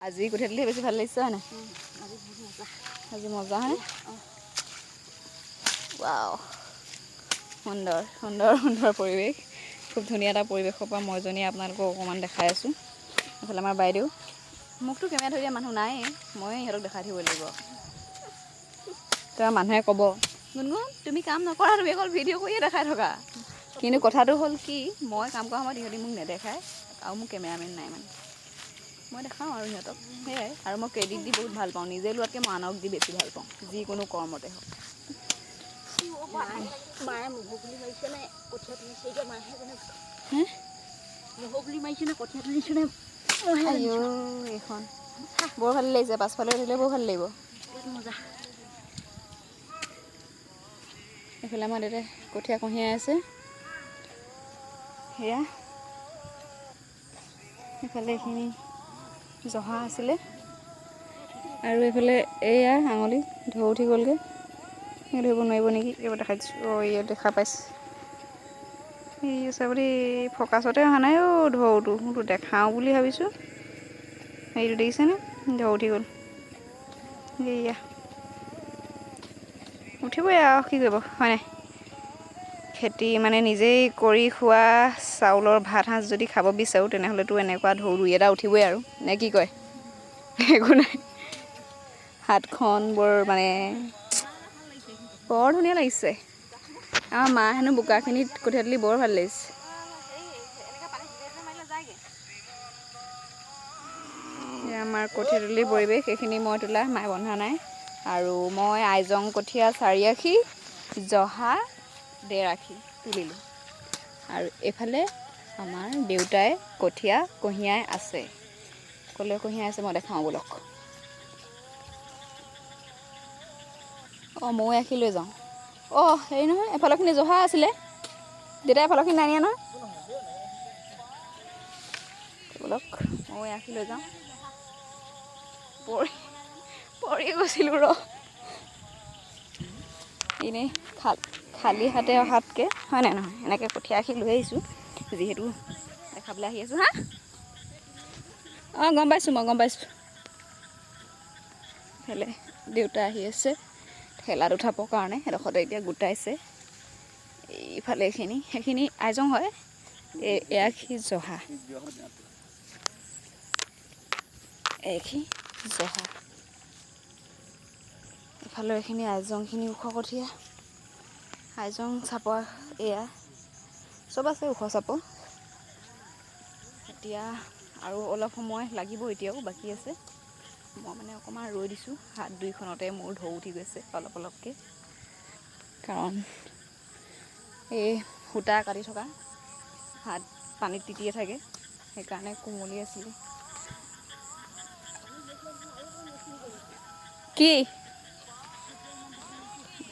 আজি কঠিয়া তুলি বেছি ভাল লাগিছে হয় নাই আজি মজা হয়নে ৱাও সুন্দৰ সুন্দৰ সুন্দৰ পৰিৱেশ খুব ধুনীয়া এটা পৰিৱেশৰ পৰা মই জনী আপোনালোকক অকণমান দেখাই আছোঁ এইফালে আমাৰ বাইদেউ মোকতো কেমেৰা ধৰি দিয়া মানুহ নাই মই ইহঁতক দেখাই থাকিব লাগিব তাৰ মানুহে ক'ব গুণগুণ তুমি কাম নকৰা তুমি অকল ভিডিঅ' কৰিয়ে দেখাই থকা কিন্তু কথাটো হ'ল কি মই কাম কৰা সময়ত ইহঁতি মোক নেদেখায় আৰু মোৰ কেমেৰামেন নাই মানে মই দেখাওঁ আৰু সিহঁতক সেয়াই আৰু মই ক্ৰেডিট দি বহুত ভাল পাওঁ নিজে লোৱাতকৈ মই আনক দি বেছি ভাল পাওঁ যিকোনো কৰ্মতে হওক মায়ে মুহুগুলি মাৰিছে নে কঠীয়া তুলিছে এতিয়া মাহে হে মুহুগুলি মাৰিছে নে কঠীয়া তুলিছে নে আইঅ এইখন বৰ ভাল লাগিছে পাছফালে উঠিলে বৰ ভাল লাগিব মজা এইফালে আমাৰ দেউতাই কঠীয়া কঢ়িয়াই আছে সেয়া এইফালে এইখিনি জহা আছিলে আৰু এইফালে এয়া আঙুলি ঢৌ উঠি গ'লগৈ ধৰিব নোৱাৰিব নেকি এইবাৰ দেখাই দিছোঁ অঁ ইয়াত দেখা পাইছে এই চাবৰি ফকাচতে অহা নাই অ' ঢৌটো মোৰতো দেখাওঁ বুলি ভাবিছোঁ হেৰিটো দেখিছেনে ঢৌ উঠি গ'ল এয়া উঠিবই আৰু কি কৰিব হয় নাই খেতি মানে নিজেই কৰি খোৱা চাউলৰ ভাত সাঁজ যদি খাব বিচাৰোঁ তেনেহ'লেতো এনেকুৱা ঢৌ দুই এটা উঠিবই আৰু নে কি কয় একো নাই হাতখন বৰ মানে বৰ ধুনীয়া লাগিছে আমাৰ মা হেনো বোকাখিনিত কঠীয়া তুলি বৰ ভাল লাগিছে আমাৰ কঠীয়া তুলি পৰিৱেশ এইখিনি মই তোলা মায়ে বন্ধা নাই আৰু মই আইজং কঠীয়া 4 আশী জহা 1.5 আশী তুলিলোঁ আৰু এইফালে আমাৰ দেউতাই কঠীয়া কঢ়িয়াই আছে ক'লৈ কঢ়িয়াই আছে মই দেখাওঁ ব'লক অঁ ময়ো 1 আশী লৈ যাওঁ অঁ হেৰি নহয় এফালৰখিনি জহা আছিলে দেউতাই এফালৰখিনি নাই নিয়া নহয় ব'লক ময়ো 1 আশী লৈ যাওঁ পৰি গৈছিলোঁ এনেই খালী হাতে অহাতকৈ হয় নাই নহয় এনেকৈ কঠীয়া আশী লৈ আহিছোঁ যিহেতু দেখাবলৈ আহি আছোঁ হা অঁ গম পাইছোঁ মই গম পাইছোঁ এইফালে দেউতা আহি আছে ঠেলাত উঠাবৰ কাৰণে এডোখৰতে এতিয়া গোটাইছে এইফালে সেইখিনি আইজং হয় 1 আশী জহা 1 আশী জহা এফালে এইখিনি আইজংখিনি ওখ কঠীয়া আইজং চাপৰ এয়া চব আছে ওখ চাপৰ এতিয়া আৰু অলপ সময় লাগিব এতিয়াও বাকী আছে মই মানে অকণমান ৰৈ দিছোঁ হাত দুইখনতে মোৰ ঢৌ উঠি গৈছে অলপ অলপকৈ কাৰণ এই সূতা কাটি থকা হাত পানীত তিতিয়ে থাকে সেইকাৰণে কোমলি আছিলে কি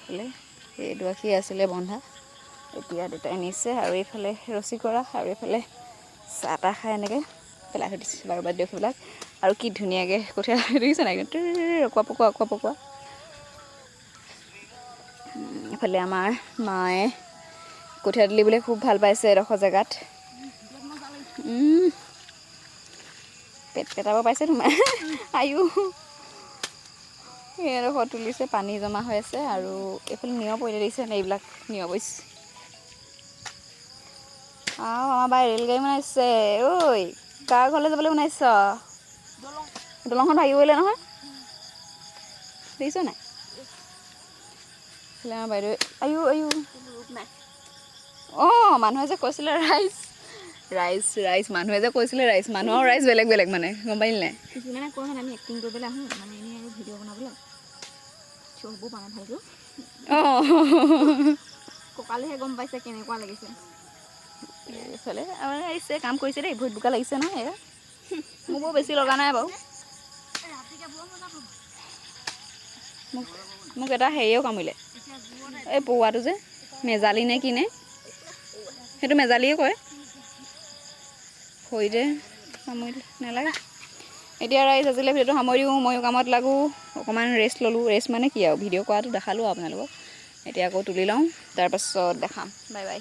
এইফালে এই 2 আশী আছিলে বন্ধা এতিয়া দেউতাই নিছে আৰু এইফালে ৰছী কৰা আৰু এইফালে চাহ তাহ খাই এনেকৈ পেলাই থৈ দিছে বাৰু বাদ দিয়ক সেইবিলাক আৰু কি ধুনীয়াকৈ কঠীয়া দেখিছে নাই অকোৱা পকোৱা এইফালে আমাৰ মায়ে কঠীয়া তুলিবলৈ খুব ভাল পাইছে এডোখৰ জেগাত পেট পেটাব পাইছে তোমাৰ আয়ু এইডোখৰ তুলিছে পানী জমা হৈ আছে আৰু এইফালে নিয়ৰ পৰিলে দেখিছে এইবিলাক নিয়ৰ পৰিছে আমাৰ বাই ৰেল গাড়ী বনাইছে ঐ কাৰ ঘৰলৈ যাবলৈ বনাইছ দলংখন ভাগি পৰিলে নহয় দেখিছ নাই এইফালে আমাৰ বাইদেউ আয়ু অঁ মানুহে যে কৈছিলে ৰাইজ মানুহে যে কৈছিলে মানুহৰ ৰাইজ বেলেগ বেলেগ মানে গম পালি নাই কিছুমানে কয় আমি এক্টিং কৰিবলৈ আহোঁ মানে এনেই আৰু ভিডিঅ' বনাবলৈ থিয় হ'ব পৰা নাই ভালকৈ অঁ কঁকালেহে গম পাইছে কেনেকুৱা লাগিছে এইফালে আমাৰ আহিছে কাম কৰিছে দেই ভৰিত বোকা লাগিছে নহয় এয়া মোৰ বৰ বেছি লগা নাই বাৰু মোক এটা হেৰিয়েও কামুৰিলে এই পৰুৱাটো যে মেজালি নে কি নে সেইটো মেজালিয়ে কয় ভৰিতে কামুৰিলে নালাগে এতিয়া ৰাইজ আজিলৈ ভিডিঅ'টো সামৰি দিওঁ ময়ো কামত লাগোঁ অকণমান ৰেষ্ট ল'লোঁ ৰেষ্ট মানে কি আৰু ভিডিঅ' কৰাটো দেখালোঁ আপোনালোকক এতিয়া আকৌ তুলি লওঁ তাৰপাছত দেখাম বাই বাই